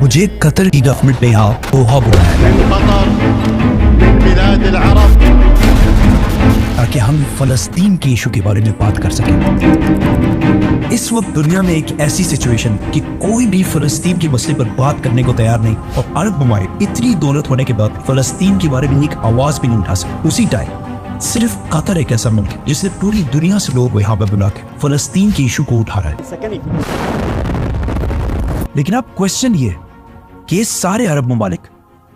मुझे कतर की गवर्नमेंट ने यहाँ ओहा बुलाया ताकि हम फलस्तीन के इशू के बारे में बात कर सकें। इस वक्त दुनिया में एक ऐसी सिचुएशन कि कोई भी फलस्तीन के मसले पर बात करने को तैयार नहीं, और अरब ममालिक इतनी दौलत होने के बाद फलस्तीन के बारे में एक आवाज भी नहीं उठा सकते। उसी टाइम सिर्फ कतर एक ऐसा मुल्क है जिससे पूरी दुनिया से लोग यहाँ पर बुला के फलस्तीन के इशू को उठा रहे हैं। लेकिन अब क्वेश्चन ये कि सारे अरब ममालिक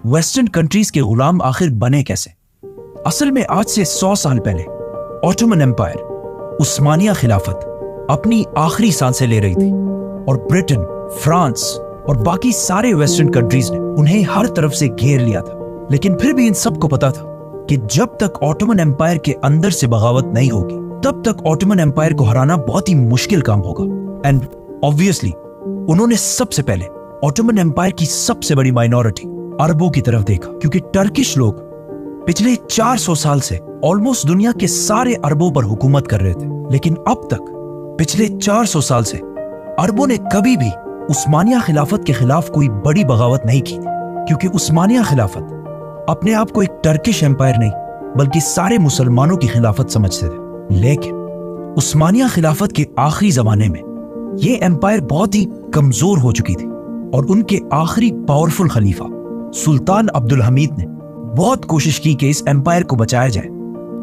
वेस्टर्न कंट्रीज के गुलाम आखिर बने कैसे? असल में आज से 100 साल पहले ऑटोमन एम्पायर, उस्मानिया खिलाफत अपनी आखिरी सांसें ले रही थी, और ब्रिटेन, फ्रांस और बाकी सारे वेस्टर्न कंट्रीज ने उन्हें हर तरफ से घेर लिया था। लेकिन फिर भी इन सबको पता था कि जब तक ऑटोमन एम्पायर के अंदर से बगावत नहीं होगी तब तक ऑटोमन एम्पायर को हराना बहुत ही मुश्किल काम होगा। एंड ऑब्वियसली उन्होंने सबसे पहले ऑटोमन एम्पायर की सबसे बड़ी माइनॉरिटी अरबों की तरफ देखा, क्योंकि टर्किश लोग पिछले 400 साल से ऑलमोस्ट दुनिया के सारे अरबों पर हुकूमत कर रहे थे। लेकिन अब तक पिछले 400 साल से अरबों ने कभी भी उस्मानिया खिलाफत के खिलाफ कोई बड़ी बगावत नहीं की, क्योंकि उस्मानिया खिलाफत अपने आप को एक टर्किश एम्पायर नहीं बल्कि सारे मुसलमानों की खिलाफत समझते थे। लेकिन उस्मानिया खिलाफत के आखिरी जमाने में ये एम्पायर बहुत ही कमजोर हो चुकी थी, और उनके आखिरी पावरफुल खलीफा सुल्तान अब्दुल हमीद ने बहुत कोशिश की कि इस एम्पायर को बचाया जाए।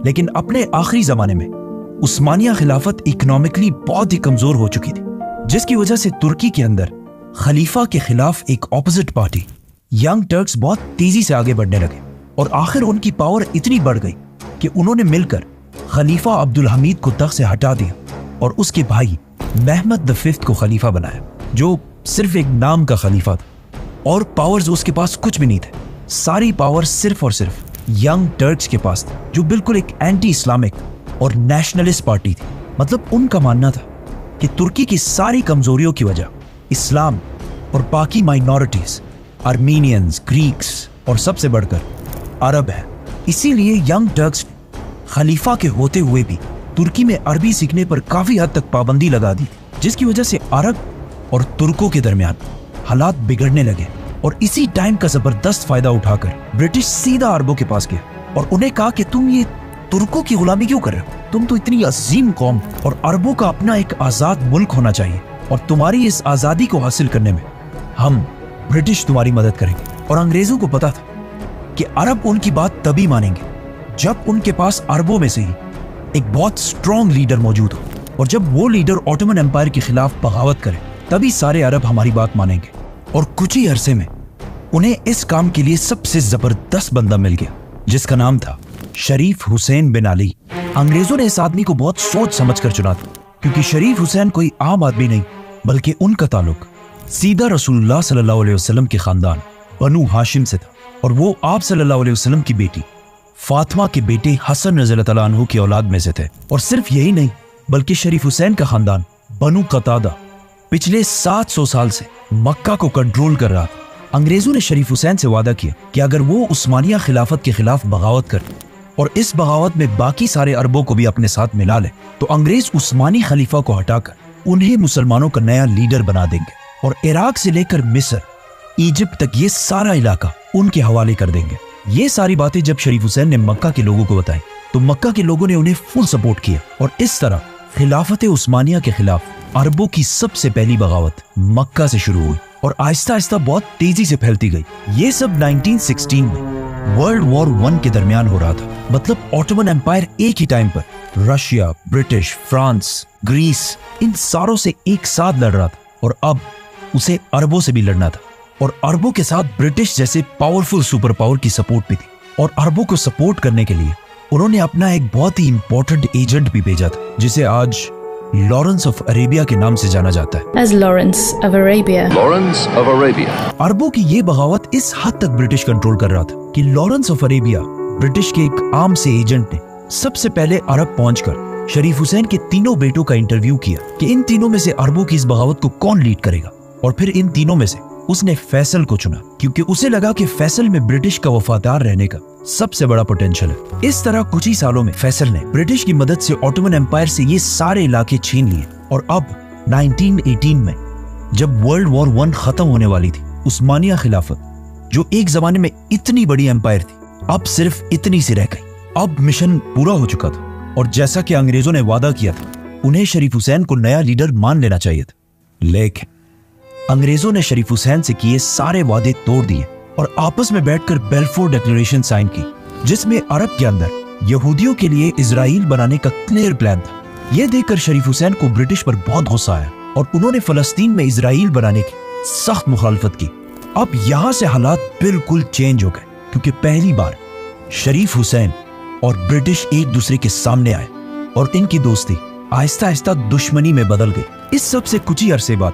लेकिन अपने आखिरी जमाने में उस्मानिया खिलाफत इकोनॉमिकली बहुत ही कमजोर हो चुकी थी, जिसकी वजह से तुर्की के अंदर खलीफा के खिलाफ एक ऑपोजिट पार्टी यंग टर्क्स बहुत तेजी से आगे बढ़ने लगे, और आखिर उनकी पावर इतनी बढ़ गई कि उन्होंने मिलकर खलीफा अब्दुल हमीद को तख्त से हटा दिया और उसके भाई महमद V को खलीफा बनाया, जो सिर्फ एक नाम का खलीफा था, और पावर्स उसके पास कुछ भी नहीं थे। सारी पावर सिर्फ और सिर्फ यंग टर्क्स के पास थी, जो बिल्कुल एक एंटी इस्लामिक और नेशनलिस्ट पार्टी थी। मतलब उनका मानना था कि तुर्की की सारी कमजोरियों की वजह इस्लाम और बाकी माइनॉरिटीज, आर्मीनियंस, ग्रीक्स और सबसे बढ़कर अरब है। इसीलिए यंग टर्क्स खलीफा के होते हुए भी तुर्की में अरबी सीखने पर काफी हद तक पाबंदी लगा दी, जिसकी वजह से अरब और तुर्कों के दरमियान हालात बिगड़ने लगे। और इसी टाइम का जबरदस्त फायदा उठाकर ब्रिटिश सीधा अरबों के पास गया और उन्हें कहा कि तुम ये तुर्कों की गुलामी क्यों कर रहे हो? तुम तो इतनी अजीम कौम, और अरबों का अपना एक आजाद मुल्क होना चाहिए, और तुम्हारी इस आजादी को हासिल करने में हम ब्रिटिश तुम्हारी मदद करेंगे। और अंग्रेजों को पता था कि अरब उनकी बात तभी मानेंगे जब उनके पास अरबों में से ही एक बहुत स्ट्रॉन्ग लीडर मौजूद हो, और जब वो लीडर ऑटोमन एम्पायर के खिलाफ बगावत करे तभी सारे अरब हमारी बात मानेंगे। और कुछ ही अरसे में उन्हें इस काम के लिए सबसे जबरदस्त बंदा मिल गया, जिसका नाम था शरीफ हुसैन बिन अली। अंग्रेजों ने इस आदमी को बहुत सोच समझ कर चुना था, क्योंकि शरीफ हुसैन कोई आम आदमी नहीं बल्कि उनका ताल्लुक सीधा रसूलुल्लाह सल्लल्लाहु अलैहि वसल्लम के खानदान बनु हाशिम से था, और वो आप सल्लल्लाहु अलैहि वसल्लम की बेटी फातिमा के बेटे हसन रज़ियल्लाहु तआला अन्हु की औलाद में से थे। और सिर्फ यही नहीं बल्कि शरीफ हुसैन का खानदान बनु कतादा पिछले 700 साल से मक्का को कंट्रोल कर रहा था। अंग्रेजों ने शरीफ हुसैन से वादा किया कि अगर वो उस्मानिया खिलाफत के खिलाफ बगावत करे और इस बगावत में बाकी सारे अरबों को भी अपने साथ मिला ले, तो अंग्रेज उस्मानी खलीफा को हटाकर उन्हें मुसलमानों का नया लीडर बना देंगे, और इराक से लेकर मिस्र, इजिप्ट तक ये सारा इलाका उनके हवाले कर देंगे। ये सारी बातें जब शरीफ हुसैन ने मक्का के लोगों को बताई तो मक्का के लोगों ने उन्हें फुल सपोर्ट किया, और इस तरह खिलाफत उस्मानिया के खिलाफ अरबों की सबसे पहली बगावत मक्का से शुरू हुई, और आहिस्ता आहिस्ता बहुत तेजी से फैलती गई। ये सब 1916 में वर्ल्ड वॉर 1 के दरमियान हो रहा था। मतलब ऑटोमन एम्पायर एक ही टाइम पर रशिया, ब्रिटिश, फ्रांस, ग्रीस, इन सारों से एक साथ लड़ रहा था, और अब उसे अरबों से भी लड़ना था। और अरबों के साथ ब्रिटिश जैसे पावरफुल सुपर पावर की सपोर्ट भी थी, और अरबों को सपोर्ट करने के लिए उन्होंने अपना एक बहुत ही इंपॉर्टेंट एजेंट भी भेजा था, जिसे आज लॉरेंस ऑफ अरेबिया के नाम से जाना जाता है। As Lawrence of Arabia. Lawrence of Arabia. अरबों की ये बगावत इस हद तक ब्रिटिश कंट्रोल कर रहा था कि लॉरेंस ऑफ अरेबिया, ब्रिटिश के एक आर्म से एजेंट ने सबसे पहले अरब पहुंचकर शरीफ हुसैन के तीनों बेटों का इंटरव्यू किया कि इन तीनों में से अरबों की इस बगावत को कौन लीड करेगा, और फिर इन तीनों में से उसने फैसल को चुना, क्योंकि उसे लगा कि फैसल में ब्रिटिश का वफादार रहने का सबसे बड़ा पोटेंशियल है। इस तरह कुछ ही सालों में फैसल ने ब्रिटिश की मदद से ऑटोमन एम्पायर से ये सारे इलाके छीन लिए, और अब 1918 में जब वर्ल्ड वॉर 1 खत्म होने वाली थी उस्मानिया खिलाफत, जो एक जमाने में इतनी बड़ी एम्पायर थी, अब सिर्फ इतनी सी रह गई। अब मिशन पूरा हो चुका था और जैसा कि अंग्रेजों ने वादा किया था, उन्हें शरीफ हुसैन को नया लीडर मान लेना चाहिए था। लेकिन अंग्रेजों ने शरीफ हुसैन से किए सारे वादे तोड़ दिए और आपस में बैठकर बेल्फोर डिक्लेरेशन साइन की, जिसमें अरब के अंदर यहूदियों के लिए इजराइल बनाने का क्लियर प्लान था। यह देखकर शरीफ हुसैन को ब्रिटिश पर बहुत गुस्सा आया और उन्होंने फलस्तीन में इजराइल बनाने की सख्त मुखालफत की। अब यहां से हालात बिल्कुल चेंज हो गए, क्योंकि पहली बार शरीफ हुसैन और ब्रिटिश एक दूसरे के सामने आए और इनकी दोस्ती आहिस्ता आहिस्ता दुश्मनी में बदल गई। इस सब से कुछ ही अरसे बाद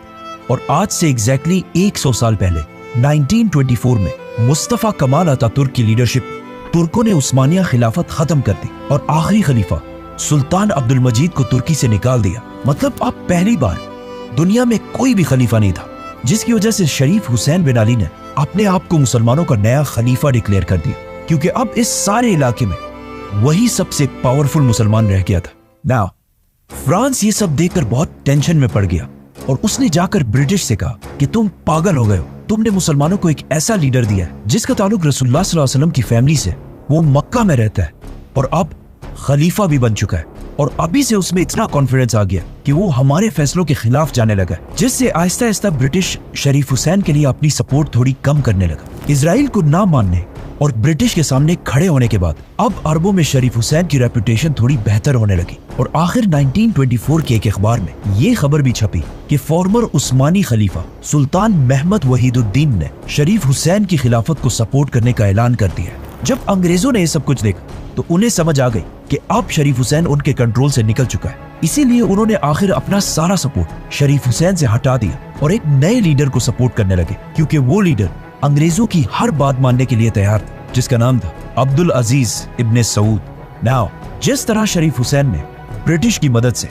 और आज से एग्जैक्टली 100 साल पहले 1924 में मुस्तफा कमाल अतातुर्क की लीडरशिप तुर्कों ने उस्मानिया खिलाफत खत्म कर दी और आखिरी खलीफा सुल्तान अब्दुल मजीद को तुर्की से निकाल दिया। मतलब अब पहली बार दुनिया में कोई भी खलीफा नहीं था, जिसकी वजह से शरीफ हुसैन बिन अली ने अपने आप को मुसलमानों का नया खलीफा डिक्लेयर कर दिया, क्योंकि अब इस सारे इलाके में वही सबसे पावरफुल मुसलमान रह गया था। नाउ फ्रांस ये सब देखकर बहुत टेंशन में पड़ गया और उसने जाकर ब्रिटिश से कहा कि तुम पागल हो गए हो, तुमने मुसलमानों को एक ऐसा लीडर दिया है जिसका ताल्लुक रसूलुल्लाह सल्लल्लाहु अलैहि वसल्लम की फैमिली से, वो मक्का में रहता है और अब खलीफा भी बन चुका है, और अभी से उसमें इतना कॉन्फिडेंस आ गया कि वो हमारे फैसलों के खिलाफ जाने लगा, जिससे आहिस्ता आहिस्ता ब्रिटिश शरीफ हुसैन के लिए अपनी सपोर्ट थोड़ी कम करने लगा। इजराइल को ना मानने और ब्रिटिश के सामने खड़े होने के बाद अब अरबों में शरीफ हुसैन की रेपुटेशन थोड़ी बेहतर होने लगी और आखिर 1924 के एक अखबार में ये खबर भी छपी कि फॉर्मर उस्मानी खलीफा सुल्तान महमद वहीदुद्दीन ने शरीफ हुसैन की खिलाफत को सपोर्ट करने का ऐलान कर दिया। जब अंग्रेजों ने ये सब कुछ देखा तो उन्हें समझ आ गई कि अब शरीफ हुसैन उनके कंट्रोल से निकल चुका है, इसीलिए उन्होंने आखिर अपना सारा सपोर्ट शरीफ हुसैन से हटा दिया और एक नए लीडर को सपोर्ट करने लगे, क्योंकि वो लीडर अंग्रेजों की हर बात मानने के लिए तैयार था, जिसका नाम था अब्दुल अजीज इब्ने सऊद। नाउ जिस तरह शरीफ हुसैन ने ब्रिटिश की मदद से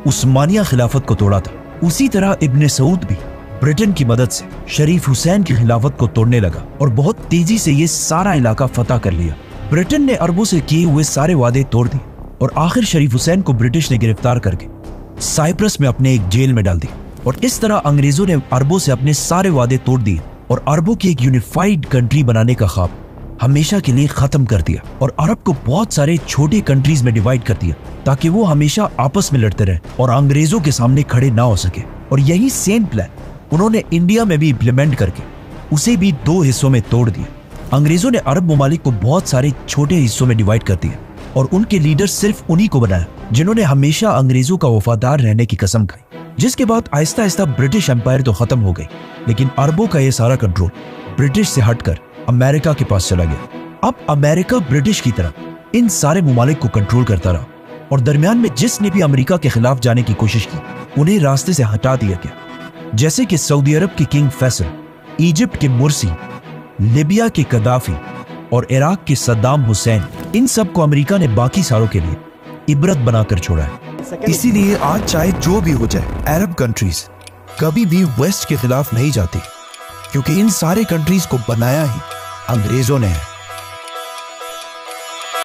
उस्मानिया खिलाफत को तोड़ा था, उसी तरह इब्ने सऊद भी ब्रिटेन की मदद से शरीफ हुसैन की खिलाफत को तोड़ने लगा और बहुत तेजी से ये सारा इलाका फतह कर लिया। ब्रिटेन ने अरबों से किए हुए सारे वादे तोड़ दिए और आखिर शरीफ हुसैन को ब्रिटिश ने गिरफ्तार करके साइप्रस में अपने एक जेल में डाल दिया और इस तरह अंग्रेजों ने अरबों से अपने सारे वादे तोड़ दिए और अरबों की एक यूनिफाइड कंट्री बनाने का ख्वाब हमेशा के लिए खत्म कर दिया और अरब को बहुत सारे छोटे कंट्रीज में डिवाइड कर दिया, ताकि वो हमेशा आपस में लड़ते रहे और अंग्रेजों के सामने खड़े ना हो सके। और यही सेम प्लान उन्होंने इंडिया में भी इम्प्लीमेंट करके उसे भी 2 हिस्सों में तोड़ दिया। अंग्रेजों ने अरब ममालिक को बहुत सारे छोटे हिस्सों में डिवाइड कर दिया और उनके लीडर सिर्फ उन्हीं को बनाया जिन्होंने हमेशा अंग्रेजों का वफादार रहने की कसम खाई। जिसके बाद आहिस्ता आहिस्ता ब्रिटिश एम्पायर तो खत्म हो गई, लेकिन अरबों का यह सारा कंट्रोल ब्रिटिश से हटकर अमेरिका के पास चला गया। अब अमेरिका ब्रिटिश की तरह इन सारे ममालिक को कंट्रोल करता रहा और दरमियान में जिसने भी अमेरिका के खिलाफ जाने की कोशिश की उन्हें रास्ते से हटा दिया गया, जैसे कि सऊदी अरब के किंग फैसल, इजिप्ट के मुर्सी, लिबिया के कदाफी और इराक के सद्दाम हुसैन। इन सब को अमेरिका ने बाकी सारों के लिए इबरत बनाकर छोड़ा है। इसीलिए आज चाहे जो भी हो जाए, अरब कंट्रीज कभी भी वेस्ट के खिलाफ नहीं जाती, क्योंकि इन सारे कंट्रीज को बनाया ही अंग्रेजों ने है।